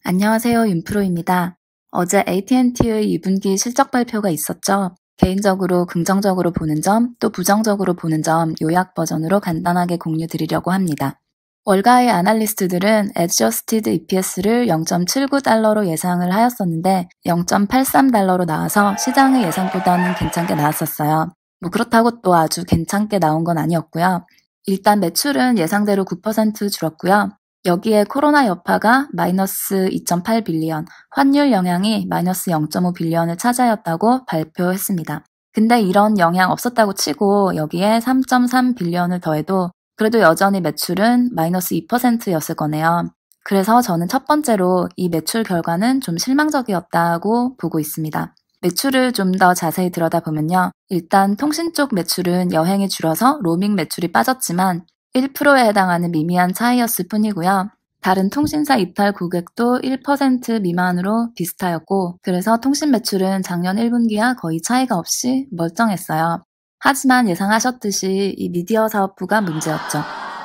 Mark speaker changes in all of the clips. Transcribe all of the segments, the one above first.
Speaker 1: 안녕하세요. 윤프로입니다. 어제 AT&T의 2분기 실적 발표가 있었죠. 개인적으로 긍정적으로 보는 점, 또 부정적으로 보는 점 요약 버전으로 간단하게 공유 드리려고 합니다. 월가의 아날리스트들은 Adjusted EPS를 0.79달러로 예상을 하였었는데 0.83달러로 나와서 시장의 예상보다는 괜찮게 나왔었어요. 그렇다고 또 아주 괜찮게 나온 건 아니었고요. 일단 매출은 예상대로 9% 줄었고요. 여기에 코로나 여파가 마이너스 2.8빌리언, 환율 영향이 마이너스 0.5빌리언을 차지하였다고 발표했습니다. 근데 이런 영향 없었다고 치고 여기에 3.3빌리언을 더해도 그래도 여전히 매출은 마이너스 2%였을 거네요. 그래서 저는 첫 번째로 이 매출 결과는 좀 실망적이었다고 보고 있습니다. 매출을 좀 더 자세히 들여다보면요. 일단 통신 쪽 매출은 여행이 줄어서 로밍 매출이 빠졌지만 1%에 해당하는 미미한 차이였을 뿐이고요. 다른 통신사 이탈 고객도 1% 미만으로 비슷하였고 그래서 통신 매출은 작년 1분기와 거의 차이가 없이 멀쩡했어요. 하지만 예상하셨듯이 이 미디어 사업부가 문제였죠.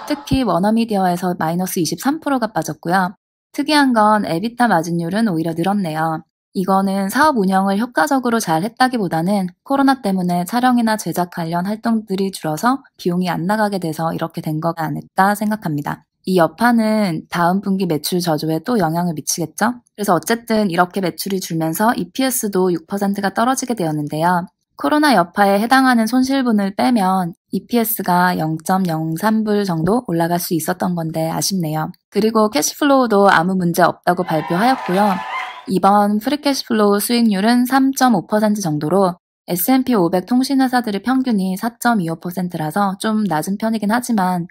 Speaker 1: 특히 워너미디어에서 마이너스 23%가 빠졌고요. 특이한 건 에비타 마진율은 오히려 늘었네요. 이거는 사업 운영을 효과적으로 잘 했다기보다는 코로나 때문에 촬영이나 제작 관련 활동들이 줄어서 비용이 안 나가게 돼서 이렇게 된 거가 아닐까 생각합니다. 이 여파는 다음 분기 매출 저조에 또 영향을 미치겠죠? 그래서 어쨌든 이렇게 매출이 줄면서 EPS도 6%가 떨어지게 되었는데요. 코로나 여파에 해당하는 손실분을 빼면 EPS가 0.03불 정도 올라갈 수 있었던 건데 아쉽네요. 그리고 캐시플로우도 아무 문제 없다고 발표하였고요. 이번 프리캐시플로우 수익률은 3.5% 정도로 S&P 500 통신회사들의 평균이 4.25%라서 좀 낮은 편이긴 하지만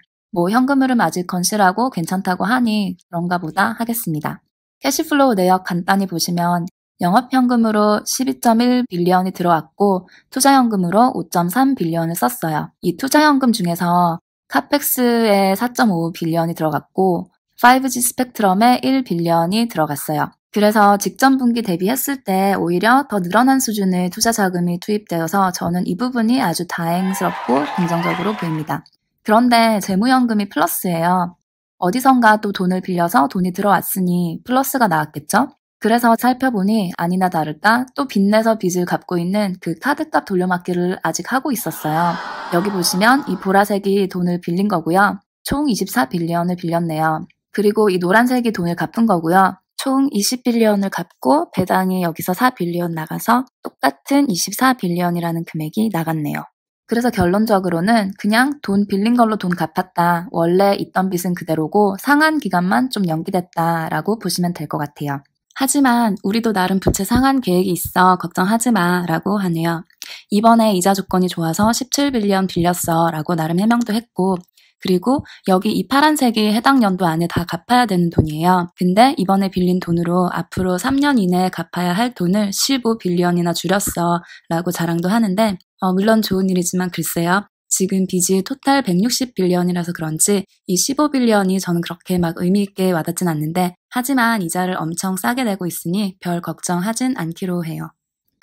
Speaker 1: 현금 흐름 아직 건실하고 괜찮다고 하니 그런가 보다 하겠습니다. 캐시플로우 내역 간단히 보시면 영업현금으로 12.1빌리언이 들어왔고 투자현금으로 5.3빌리언을 썼어요. 이 투자현금 중에서 카펙스에 4.5빌리언이 들어갔고 5G 스펙트럼에 1빌리언이 들어갔어요. 그래서 직전 분기 대비했을 때 오히려 더 늘어난 수준의 투자 자금이 투입되어서 저는 이 부분이 아주 다행스럽고 긍정적으로 보입니다. 그런데 재무연금이 플러스예요. 어디선가 또 돈을 빌려서 돈이 들어왔으니 플러스가 나왔겠죠? 그래서 살펴보니 아니나 다를까 또 빚내서 빚을 갚고 있는 그 카드값 돌려막기를 아직 하고 있었어요. 여기 보시면 이 보라색이 돈을 빌린 거고요. 총 24빌리언을 빌렸네요. 그리고 이 노란색이 돈을 갚은 거고요. 총 20빌리언을 갚고 배당이 여기서 4빌리언 나가서 똑같은 24빌리언이라는 금액이 나갔네요. 그래서 결론적으로는 그냥 돈 빌린 걸로 돈 갚았다. 원래 있던 빚은 그대로고 상환 기간만 좀 연기됐다라고 보시면 될 것 같아요. 하지만 우리도 나름 부채 상환 계획이 있어 걱정하지 마 라고 하네요. 이번에 이자 조건이 좋아서 17빌리언 빌렸어 라고 나름 해명도 했고 그리고 여기 이 파란색이 해당 연도 안에 다 갚아야 되는 돈이에요. 근데 이번에 빌린 돈으로 앞으로 3년 이내에 갚아야 할 돈을 15빌리언이나 줄였어 라고 자랑도 하는데 물론 좋은 일이지만 글쎄요. 지금 빚이 토탈 160빌리언이라서 그런지 이 15빌리언이 저는 그렇게 막 의미있게 와닿진 않는데 하지만 이자를 엄청 싸게 내고 있으니 별 걱정하진 않기로 해요.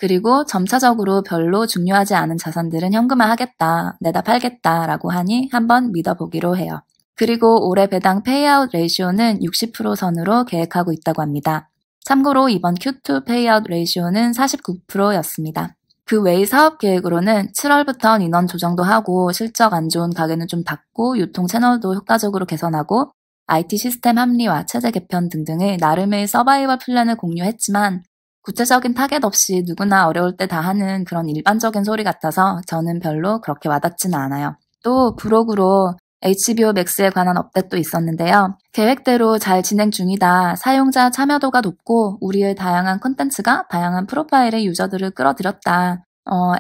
Speaker 1: 그리고 점차적으로 별로 중요하지 않은 자산들은 현금화하겠다, 내다 팔겠다라고 하니 한번 믿어보기로 해요. 그리고 올해 배당 페이아웃 레이시오는 60% 선으로 계획하고 있다고 합니다. 참고로 이번 Q2 페이아웃 레이시오는 49%였습니다. 그 외의 사업 계획으로는 7월부터 인원 조정도 하고 실적 안 좋은 가게는 좀 닫고 유통 채널도 효과적으로 개선하고 IT 시스템 합리화, 체제 개편 등등의 나름의 서바이벌 플랜을 공유했지만 구체적인 타겟 없이 누구나 어려울 때 다 하는 그런 일반적인 소리 같아서 저는 별로 그렇게 와닿지는 않아요. 또 브로그로 HBO Max에 관한 업데이트도 있었는데요. 계획대로 잘 진행 중이다. 사용자 참여도가 높고 우리의 다양한 콘텐츠가 다양한 프로파일의 유저들을 끌어들였다.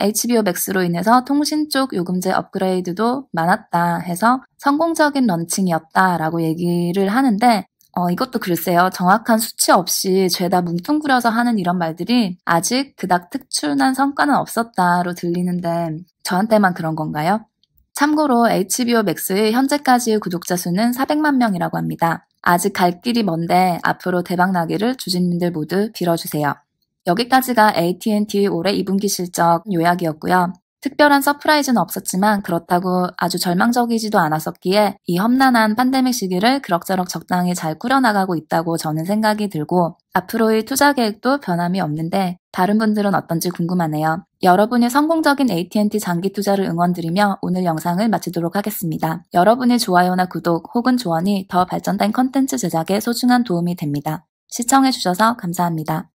Speaker 1: HBO Max로 인해서 통신 쪽 요금제 업그레이드도 많았다 해서 성공적인 런칭이었다라고 얘기를 하는데 이것도 글쎄요. 정확한 수치 없이 죄다 뭉뚱그려서 하는 이런 말들이 아직 그닥 특출난 성과는 없었다로 들리는데 저한테만 그런 건가요? 참고로 HBO Max의 현재까지의 구독자 수는 400만 명이라고 합니다. 아직 갈 길이 먼데 앞으로 대박나기를 주주님들 모두 빌어주세요. 여기까지가 AT&T 올해 2분기 실적 요약이었고요. 특별한 서프라이즈는 없었지만 그렇다고 아주 절망적이지도 않았었기에 이 험난한 팬데믹 시기를 그럭저럭 적당히 잘 꾸려나가고 있다고 저는 생각이 들고 앞으로의 투자 계획도 변함이 없는데 다른 분들은 어떤지 궁금하네요. 여러분의 성공적인 AT&T 장기 투자를 응원드리며 오늘 영상을 마치도록 하겠습니다. 여러분의 좋아요나 구독 혹은 조언이 더 발전된 컨텐츠 제작에 소중한 도움이 됩니다. 시청해주셔서 감사합니다.